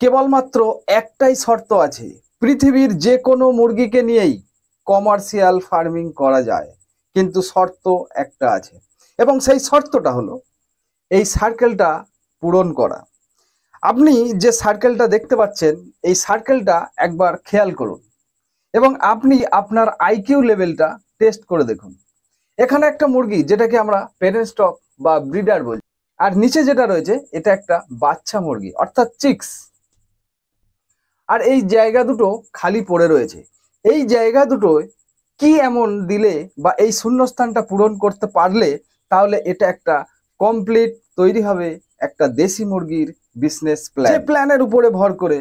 কেবলমাত্র একটাই শর্ত আছে, পৃথিবীর যে কোনো মুরগিকে নিয়েই কমার্শিয়াল ফার্মিং করা যায়, কিন্তু শর্ত একটা আছে এবং সেই শর্তটা হলো এই সার্কেলটা পূরণ করা। আপনি যে সার্কেলটা দেখতে পাচ্ছেন এই সার্কেলটা একবার খেয়াল করুন এবং আপনি আপনার আইকিউ লেভেলটা টেস্ট করে দেখুন। এখানে একটা মুরগি যেটাকে আমরা প্যারেন্ট স্টক বা ব্রিডার বলি, আর নিচে যেটা রয়েছে এটা একটা বাচ্চা মুরগি অর্থাৎ চিক্স। আর এই জায়গা দুটো খালি পড়ে রয়েছে। এই জায়গা দুটোয় কি এমন দিলে বা এই শূন্যস্থানটা পূরণ করতে পারলে তাহলে এটা একটা কমপ্লিট তৈরি হবে একটা দেশি মুরগির বিজনেস প্ল্যান। যে প্ল্যানের উপরে ভর করে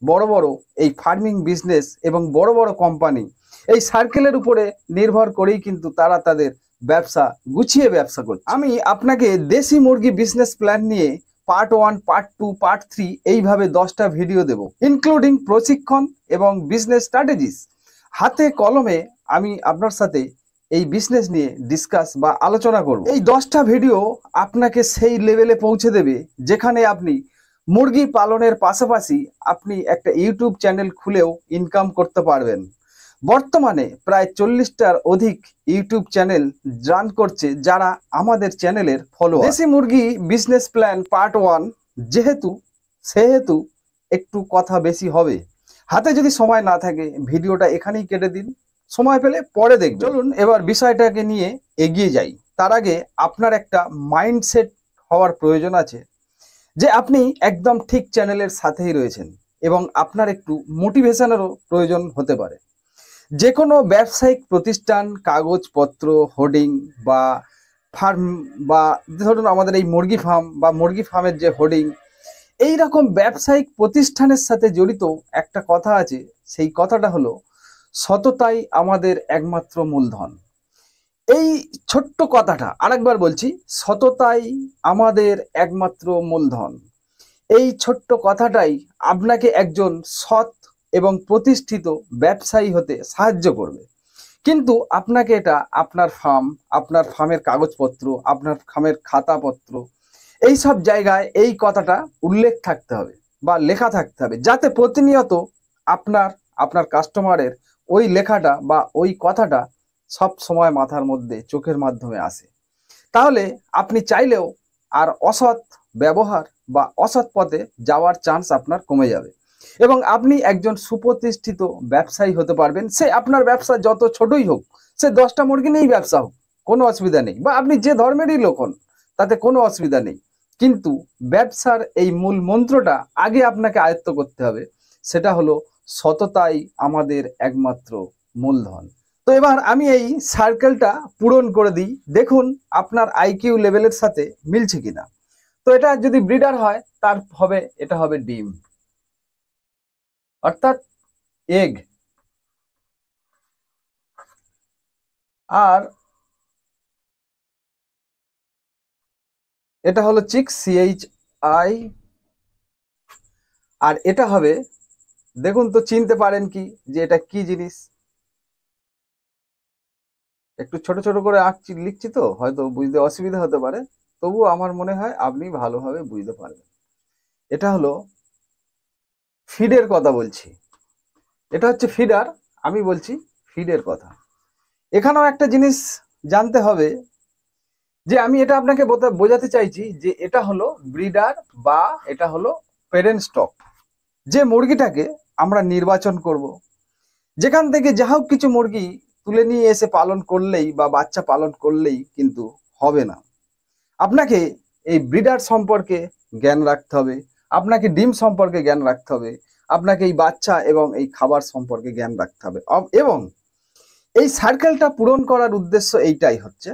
বড় বড় এই ফার্মিং বিজনেস এবং বড় বড় কোম্পানি এই সার্কেলের উপরে নির্ভর করেই কিন্তু তারা তাদের ব্যবসা গুছিয়ে ব্যবসা করছে। আমি আপনাকে দেশি মুরগি বিজনেস প্ল্যান নিয়ে পার্ট 1, পার্ট 2, পার্ট 3 এইভাবে 10টা ভিডিও দেব, ইনক্লুডিং প্রশিক্ষণ এবং বিজনেস স্ট্র্যাটেজিস। হাতে কলমে আমি আপনার সাথে এই বিজনেস নিয়ে ডিসকাস বা আলোচনা করব। এই 10টা ভিডিও আপনাকে সেই লেভেলে পৌঁছে দেবে যেখানে আপনি মুরগি পালনের পাশাপাশি আপনি একটা ইউটিউব চ্যানেল খুলেও ইনকাম করতে পারবেন। বর্তমানে প্রায় 40টার অধিক ইউটিউব চ্যানেল রান করছে যারা আমাদের চ্যানেলের ফলোয়ার। দেশি মুরগি বিজনেস প্ল্যান পার্ট 1 সেহেতু একটু কথা বেশি হবে। হাতে যদি সময় না থাকে ভিডিওটা এখানেই কেটে দিন, সময় পেলে পরে দেখবেন। চলুন এবার বিষয়টাকে নিয়ে এগিয়ে যাই। তার আগে আপনার একটা মাইন্ডসেট হওয়ার প্রয়োজন আছে যে আপনি একদম ঠিক চ্যানেলের সাথেই রয়েছেন এবং আপনার একটু মোটিভেশনেরও প্রয়োজন হতে পারে। যে কোনো ব্যবসায়িক প্রতিষ্ঠান, কাগজপত্র, হোর্ডিং বা ফার্ম বা ধরুন আমাদের এই মুরগি ফার্ম বা মুরগি ফার্মের যে হোর্ডিং, এই রকম ব্যবসায়িক প্রতিষ্ঠানের সাথে জড়িত একটা কথা আছে। সেই কথাটা হলো সততাই আমাদের একমাত্র মূলধন। এই ছোট্ট কথাটা আরেকবার বলছি, সততাই আমাদের একমাত্র মূলধন। এই ছোট্ট কথাটাই আপনাকে একজন সৎ এবং প্রতিষ্ঠিত ব্যবসায়ী হতে সাহায্য করবে। কিন্তু আপনাকে এটা আপনার ফার্ম, আপনার ফার্মের কাগজপত্র, আপনার ফার্মের খাতাপত্র এই সব জায়গায় এই কথাটা উল্লেখ থাকতে হবে বা লেখা থাকতে হবে, যাতে প্রতিনিয়ত আপনার কাস্টমারের ওই লেখাটা বা ওই কথাটা সব সময় মাথার মধ্যে চোখের মাধ্যমে আসে। তাহলে আপনি চাইলেও আর অসৎ ব্যবহার বা অসৎ পথে যাওয়ার চান্স আপনার কমে যাবে এবং আপনি একজন সুপ্রতিষ্ঠিত ব্যবসায়ী হতে পারবেন। সে আপনার ব্যবসা যত ছোটই হোক, সে 10টা মুরগি নিয়েই ব্যবসা হোক, কোনো অসুবিধা নেই, বা আপনি যে ধর্মেরই লোক হন তাতে কোনো অসুবিধা নেই। কিন্তু ব্যবসার এই মূল মন্ত্রটা আগে আপনাকে আয়ত্ত করতে হবে, সেটা হলো সততাই আমাদের একমাত্র মূলধন। তো এবার আমি এই সার্কেলটা পূরণ করে দিই, দেখুন আপনার আইকিউ লেভেলের সাথে মিলছে কিনা। তো এটা যদি ব্রিডার হয় তার হবে, এটা হবে ডিম অর্থাৎ এগ, আর এটা হলো চিক, CHI, আর এটা হবে, দেখুন তো চিনতে পারেন কি যে এটা কি জিনিস। একটু ছোট ছোট করে আঁকছি, লিখছি, তো হয়তো বুঝতে অসুবিধা হতে পারে, তবুও আমার মনে হয় আপনি ভালোভাবে বুঝতে পারবেন। এটা হলো ফিডের কথা বলছি, এটা হচ্ছে ফিডার, আমি বলছি ফিডের কথা। এখানেও একটা জিনিস জানতে হবে যে আমি এটা আপনাকে বোঝাতে চাইছি যে এটা হলো ব্রিডার বা এটা হলো প্যারেন্ট স্টক। যে মুরগিটাকে আমরা নির্বাচন করব, যেখান থেকে যা হোক কিছু মুরগি তুলে নিয়ে এসে পালন করলেই বা বাচ্চা পালন করলেই কিন্তু হবে না। আপনাকে এই ব্রিডার সম্পর্কে জ্ঞান রাখতে হবে, আপনাকে ডিম সম্পর্কে জ্ঞান রাখতে হবে, আপনাকে এই বাচ্চা এবং এই খাবার সম্পর্কে জ্ঞান রাখতে হবে। এবং এই সার্কেলটা পূরণ করার উদ্দেশ্য এইটাই হচ্ছে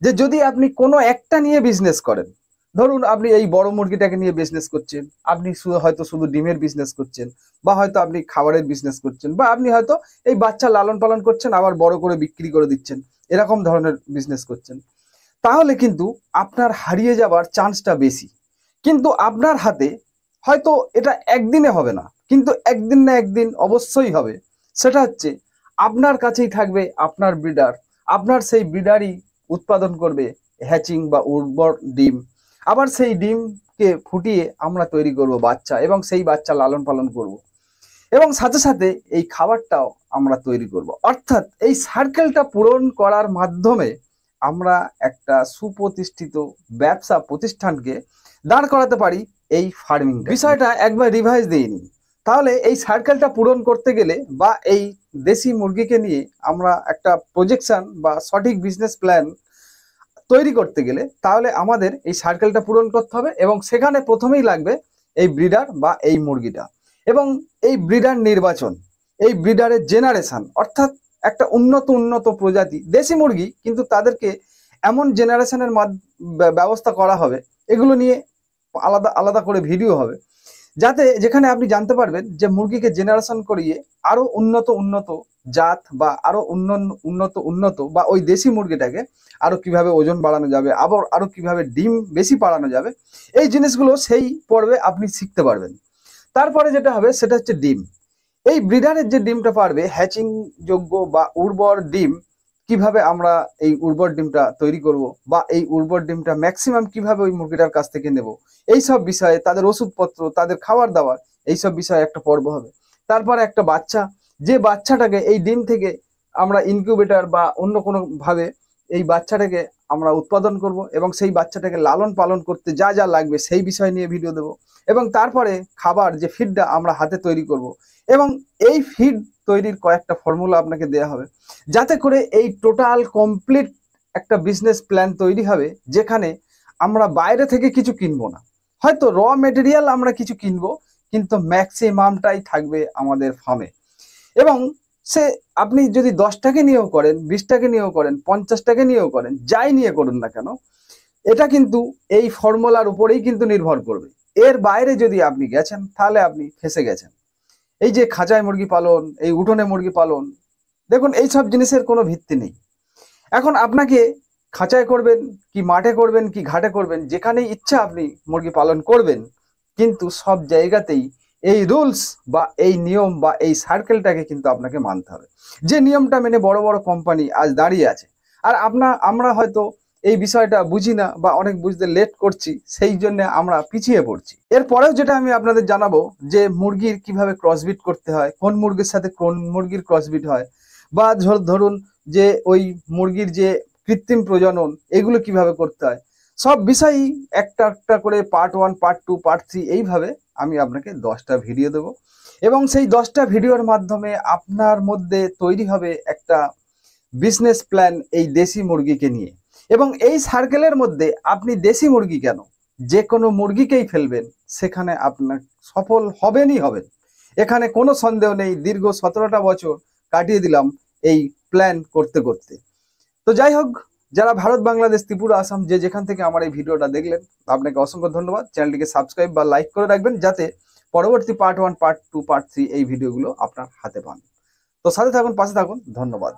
যে যদি আপনি কোনো একটা নিয়ে বিজনেস করেন, ধরুন আপনি এই বড় মুরগিটাকে নিয়ে বিজনেস করছেন, আপনি হয়তো শুধু ডিমের বিজনেস করছেন, বা হয়তো আপনি খাবারের বিজনেস করছেন, বা আপনি হয়তো এই বাচ্চা লালন পালন করছেন আবার বড় করে বিক্রি করে দিচ্ছেন, এরকম ধরনের বিজনেস করছেন, তাহলে কিন্তু আপনার হারিয়ে যাবার চান্সটা বেশি। কিন্তু আপনার হাতে হয়তো এটা একদিনে হবে না, কিন্তু একদিন না একদিন অবশ্যই হবে। সেটা হচ্ছে আপনার কাছেই থাকবে আপনার ব্রিডার, আপনার সেই ব্রিডারই উৎপাদন করবে হ্যাচিং বা উর্বর ডিম, আবার সেই ডিমকে ফুটিয়ে আমরা তৈরি করব বাচ্চা, এবং সেই বাচ্চা লালন পালন করব, এবং সাথে সাথে এই খাবারটাও আমরা তৈরি করব। অর্থাৎ এই সার্কেলটা পূরণ করার মাধ্যমে আমরা একটা সুপ্রতিষ্ঠিত ব্যবসা প্রতিষ্ঠানকে দাঁড় করাতে পারি এই ফার্মিং। বিষয়টা একবার রিভাইজ দিইনি, তাহলে এই সার্কেলটা পূরণ করতে গেলে বা এই দেশি মুরগিকে নিয়ে আমরা একটা প্রজেকশন বা সঠিক বিজনেস প্ল্যান তৈরি করতে গেলে তাহলে আমাদের এই সার্কেলটা পূরণ করতে হবে, এবং সেখানে প্রথমেই লাগবে এই ব্রিডার বা এই মুরগিটা, এবং এই ব্রিডার নির্বাচন, এই ব্রিডারের জেনারেশন, অর্থাৎ একটা উন্নত প্রজাতি দেশি মুরগি, কিন্তু তাদেরকে এমন জেনারেশনের ব্যবস্থা করা হবে, এগুলো নিয়ে আলাদা আলাদা করে ভিডিও হবে, যাতে যেখানে আপনি জানতে পারবেন যে মুরগিকে জেনারেশন করিয়ে আরো উন্নত জাত বা আরো উন্নত বা ওই দেশি মুরগিটাকে আরো কিভাবে ওজন বাড়ানো যাবে, আবার আরো কিভাবে ডিম বেশি বাড়ানো যাবে, এই জিনিসগুলো সেই পর্বে আপনি শিখতে পারবেন। তারপরে যেটা হবে সেটা হচ্ছে ডিম। এই ব্রিডারের যে ডিমটা পারবে হ্যাচিং যোগ্য বা উর্বর ডিম, কিভাবে আমরা এই উর্বর ডিমটা তৈরি করব, বা এই উর্বর ডিমটা ম্যাক্সিমাম কিভাবে ওই মুরগিটার কাছ থেকে নেব, এইসব বিষয়ে, তাদের ওষুধপত্র, তাদের খাবার দাবার, এইসব বিষয়ে একটা পর্ব হবে। তারপরে একটা বাচ্চা, যে বাচ্চাটাকে এই ডিম থেকে আমরা ইনকিউবেটর বা অন্য কোনো ভাবে এই বাচ্চাটাকে আমরা উৎপাদন করব, এবং সেই বাচ্চাটাকে লালন পালন করতে যা যা লাগবে সেই বিষয় নিয়ে ভিডিও দেব, এবং তারপরে খাবার যে ফিডটা আমরা হাতে তৈরি করব, এবং এই ফিড তৈরির কয়েকটা ফর্মুলা আপনাকে দেওয়া হবে, যাতে করে এই টোটাল কমপ্লিট একটা বিজনেস প্ল্যান তৈরি হবে, যেখানে আমরা বাইরে থেকে কিছু কিনবো না, হয়তো র মেটেরিয়াল আমরা কিছু কিনবো, কিন্তু ম্যাক্সিমামটাই থাকবে আমাদের ফার্মে। এবং সে আপনি যদি 10টাকে নিয়েও করেন, 20টাকে নিয়েও করেন, 50টাকে নিয়েও করেন, যাই নিয়ে করুন না কেন, এটা কিন্তু এই ফর্মুলার উপরেই কিন্তু নির্ভর করবে। এর বাইরে যদি আপনি গেছেন তাহলে আপনি ফেসে গেছেন। এই যে খাঁচায় মুরগি পালন, এই উঠোনে মুরগি পালন, দেখুন এইসব জিনিসের কোনো ভিত্তি নেই। এখন আপনাকে খাঁচায় করবেন কি মাঠে করবেন কি ঘাটে করবেন, যেখানেই ইচ্ছা আপনি মুরগি পালন করবেন, কিন্তু সব জায়গাতেই এই রুলস বা এই নিয়ম বা এই সার্কেলটাকে কিন্তু আপনাকে মানতে হবে, যে নিয়মটা মেনে বড় বড় কোম্পানি আজ দাঁড়িয়ে আছে। আর আমরা হয়তো এই বিষয়টা বুঝি না বা অনেক বুঝতে লেট করছি, সেই জন্য আমরা পিছিয়ে পড়ছি। এরপরেও যেটা আমি আপনাদের জানাবো, যে মুরগির কিভাবে ক্রসবিট করতে হয়, কোন মুরগির সাথে কোন মুরগির ক্রসবিট হয়, বা ধরুন যে ওই মুরগির যে কৃত্রিম প্রজনন, এগুলো কিভাবে করতে হয়, সব বিষয়ই একটা একটা করে পার্ট 1, পার্ট 2, পার্ট 3 এইভাবে আমি আপনাকে 10টা ভিডিও দেবো, এবং সেই 10টা ভিডিওর মাধ্যমে আপনার মধ্যে তৈরি হবে একটা বিজনেস প্ল্যান এই দেশি মুরগিকে নিয়ে। এবং এই সার্কেলের মধ্যে আপনি দেশি মুরগি কেন, যে কোনো মুরগিকেই ফেলবেন, সেখানে আপনার সফল হবেনই হবেন, এখানে কোনো সন্দেহ নেই। দীর্ঘ 17টা বছর কাটিয়ে দিলাম এই প্ল্যান করতে করতে। তো যাই হোক, যারা ভারত, বাংলাদেশ, ত্রিপুরা, আসাম যে যেখান থেকে আমার এই ভিডিওটা দেখলেন, আপনাকে অসংখ্য ধন্যবাদ। চ্যানেলটিকে সাবস্ক্রাইব বা লাইক করে রাখবেন, যাতে পরবর্তী পার্ট 1, পার্ট 2, পার্ট 3 এই ভিডিওগুলো আপনার হাতে পান। তো সাথে থাকুন, পাশে থাকুন। ধন্যবাদ।